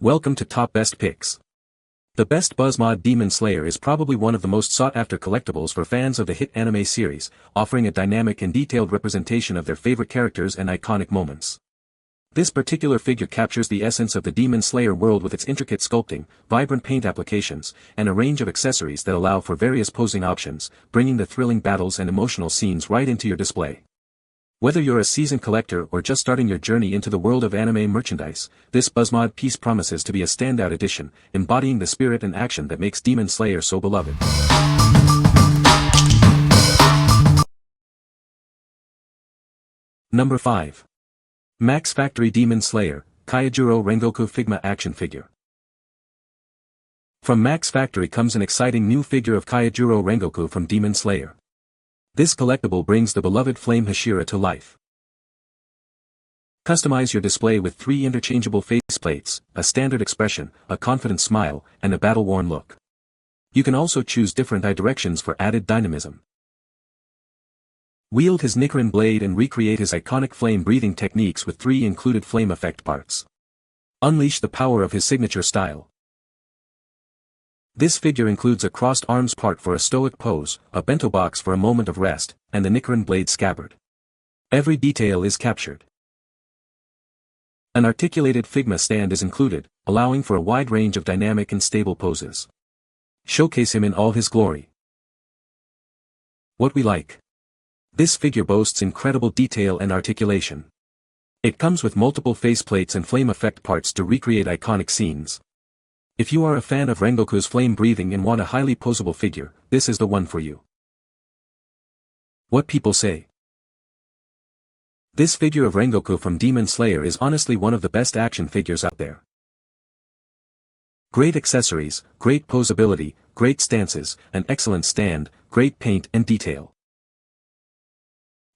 Welcome to Top Best Picks. The best Buzzmod Demon Slayer is probably one of the most sought-after collectibles for fans of the hit anime series, offering a dynamic and detailed representation of their favorite characters and iconic moments. This particular figure captures the essence of the Demon Slayer world with its intricate sculpting, vibrant paint applications, and a range of accessories that allow for various posing options, bringing the thrilling battles and emotional scenes right into your display. Whether you're a seasoned collector or just starting your journey into the world of anime merchandise, this Buzzmod piece promises to be a standout addition, embodying the spirit and action that makes Demon Slayer so beloved. Number 5. Max Factory Demon Slayer, Kyojuro Rengoku Figma Action Figure. From Max Factory comes an exciting new figure of Kyojuro Rengoku from Demon Slayer. This collectible brings the beloved flame Hashibira to life. Customize your display with 3 interchangeable faceplates, a standard expression, a confident smile, and a battle-worn look. You can also choose different eye directions for added dynamism. Wield his Nichiren blade and recreate his iconic flame-breathing techniques with 3 included flame effect parts. Unleash the power of his signature style. This figure includes a crossed arms part for a stoic pose, a bento box for a moment of rest, and the Nichiren blade scabbard. Every detail is captured. An articulated Figma stand is included, allowing for a wide range of dynamic and stable poses. Showcase him in all his glory. What we like. This figure boasts incredible detail and articulation. It comes with multiple faceplates and flame effect parts to recreate iconic scenes. If you are a fan of Rengoku's flame breathing and want a highly posable figure, this is the one for you. What people say. This figure of Rengoku from Demon Slayer is honestly one of the best action figures out there. Great accessories, great posability, great stances, an excellent stand, great paint and detail.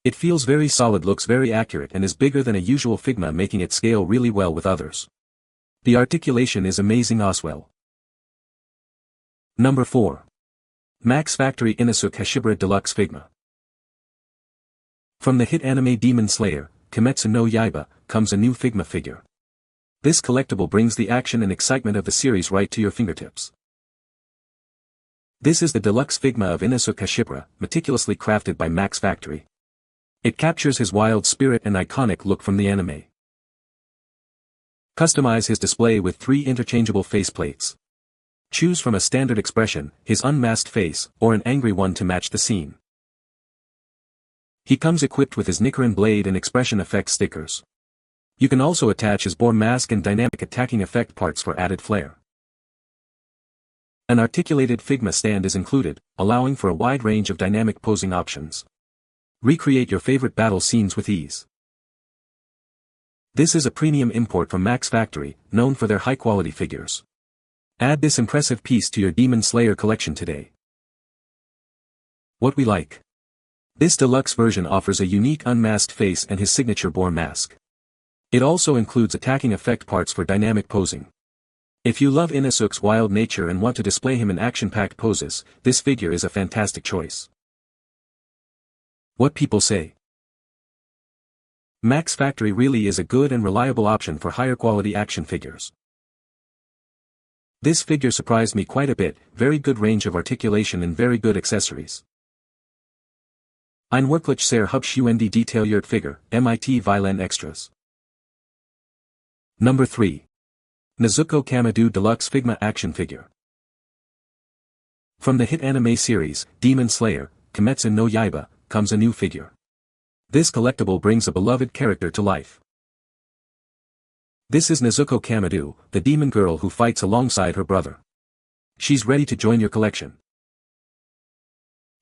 It feels very solid, looks very accurate, and is bigger than a usual Figma, making it scale really well with others. The articulation is amazing as well. Number 4. Max Factory Inosuke Hashibira Deluxe Figma. From the hit anime Demon Slayer, Kimetsu no Yaiba, comes a new Figma figure. This collectible brings the action and excitement of the series right to your fingertips. This is the deluxe Figma of Inosuke Hashibira, meticulously crafted by Max Factory. It captures his wild spirit and iconic look from the anime. Customize his display with 3 interchangeable faceplates. Choose from a standard expression, his unmasked face, or an angry one to match the scene. He comes equipped with his Nichiren blade and expression effect stickers. You can also attach his boar mask and dynamic attacking effect parts for added flair. An articulated Figma stand is included, allowing for a wide range of dynamic posing options. Recreate your favorite battle scenes with ease. This is a premium import from Max Factory, known for their high-quality figures. Add this impressive piece to your Demon Slayer collection today. What we like. This deluxe version offers a unique unmasked face and his signature boar mask. It also includes attacking effect parts for dynamic posing. If you love Inosuke's wild nature and want to display him in action-packed poses, this figure is a fantastic choice. What people say. Max Factory really is a good and reliable option for higher quality action figures. This figure surprised me quite a bit, very good range of articulation and very good accessories. Ein wirklich sehr hübsch detailliert Figure, mit vielen Extras. Number 3. Nezuko Kamado Deluxe Figma Action Figure. From the hit anime series, Demon Slayer, Kimetsu no Yaiba, comes a new figure. This collectible brings a beloved character to life. This is Nezuko Kamado, the demon girl who fights alongside her brother. She's ready to join your collection.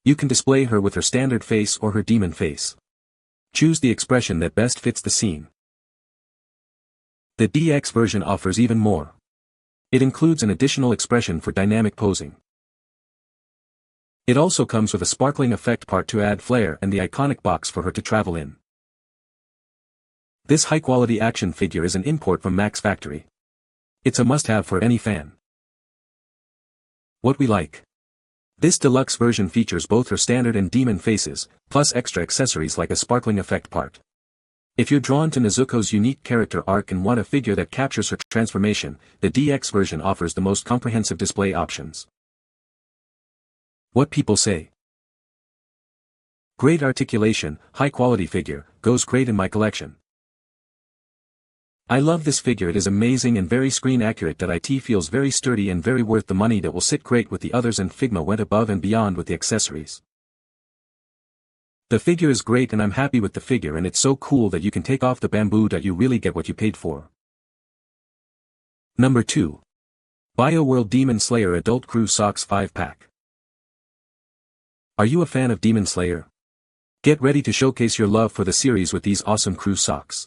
You can display her with her standard face or her demon face. Choose the expression that best fits the scene. The DX version offers even more. It includes an additional expression for dynamic posing. It also comes with a sparkling effect part to add flair and the iconic box for her to travel in. This high-quality action figure is an import from Max Factory. It's a must-have for any fan. What we like. This deluxe version features both her standard and demon faces, plus extra accessories like a sparkling effect part. If you're drawn to Nezuko's unique character arc and want a figure that captures her transformation, the DX version offers the most comprehensive display options. What people say. Great articulation, high-quality figure, goes great in my collection. I love this figure, it is amazing and very screen accurate. It feels very sturdy and very worth the money. That will sit great with the others, and Figma went above and beyond with the accessories. The figure is great and I'm happy with the figure, and it's so cool that you can take off the bamboo. You really get what you paid for. Number 2. Bioworld Demon Slayer Adult Crew Socks 5-pack. Are you a fan of Demon Slayer? Get ready to showcase your love for the series with these awesome crew socks.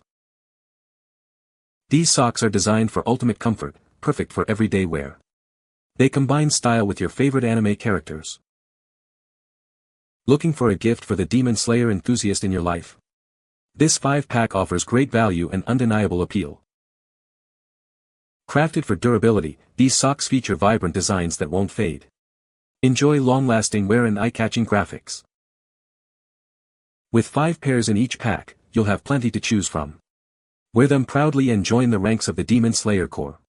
These socks are designed for ultimate comfort, perfect for everyday wear. They combine style with your favorite anime characters. Looking for a gift for the Demon Slayer enthusiast in your life? This 5-pack offers great value and undeniable appeal. Crafted for durability, these socks feature vibrant designs that won't fade. Enjoy long-lasting wear and eye-catching graphics. With 5 pairs in each pack, you'll have plenty to choose from. Wear them proudly and join the ranks of the Demon Slayer Corps.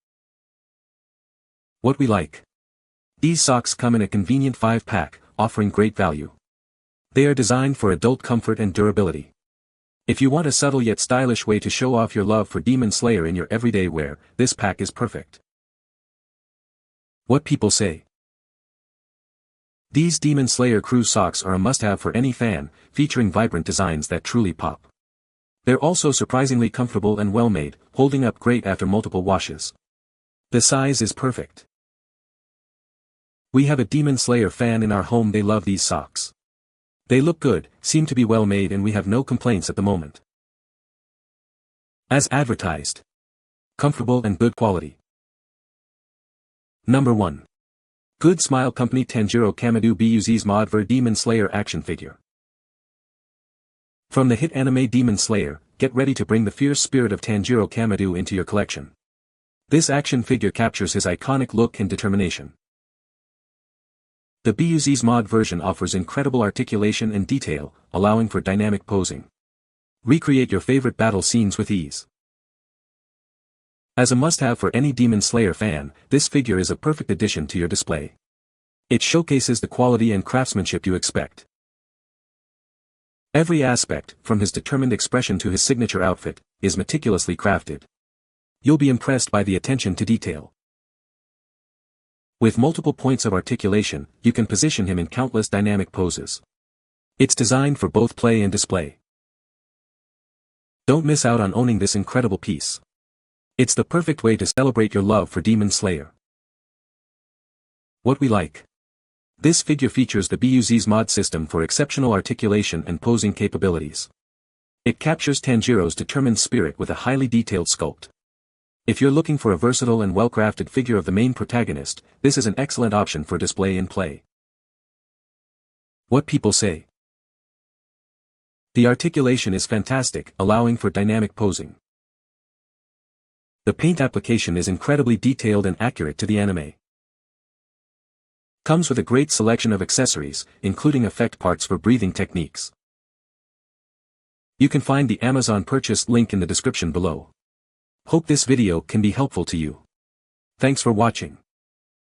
What we like. These socks come in a convenient 5-pack, offering great value. They are designed for adult comfort and durability. If you want a subtle yet stylish way to show off your love for Demon Slayer in your everyday wear, this pack is perfect. What people say. These Demon Slayer crew socks are a must-have for any fan, featuring vibrant designs that truly pop. They're also surprisingly comfortable and well-made, holding up great after multiple washes. The size is perfect. We have a Demon Slayer fan in our home. They love these socks. They look good, seem to be well-made, and we have no complaints at the moment. As advertised. Comfortable and good quality. Number 1. Good Smile Company Tanjiro Kamado Buzzmod for Demon Slayer action figure. From the hit anime Demon Slayer, get ready to bring the fierce spirit of Tanjiro Kamado into your collection. This action figure captures his iconic look and determination. The Buzzmod version offers incredible articulation and detail, allowing for dynamic posing. Recreate your favorite battle scenes with ease. As a must-have for any Demon Slayer fan, this figure is a perfect addition to your display. It showcases the quality and craftsmanship you expect. Every aspect, from his determined expression to his signature outfit, is meticulously crafted. You'll be impressed by the attention to detail. With multiple points of articulation, you can position him in countless dynamic poses. It's designed for both play and display. Don't miss out on owning this incredible piece. It's the perfect way to celebrate your love for Demon Slayer. What we like. This figure features the Buzzmod system for exceptional articulation and posing capabilities. It captures Tanjiro's determined spirit with a highly detailed sculpt. If you're looking for a versatile and well-crafted figure of the main protagonist, this is an excellent option for display and play. What people say. The articulation is fantastic, allowing for dynamic posing. The paint application is incredibly detailed and accurate to the anime. Comes with a great selection of accessories, including effect parts for breathing techniques. You can find the Amazon purchase link in the description below. Hope this video can be helpful to you. Thanks for watching.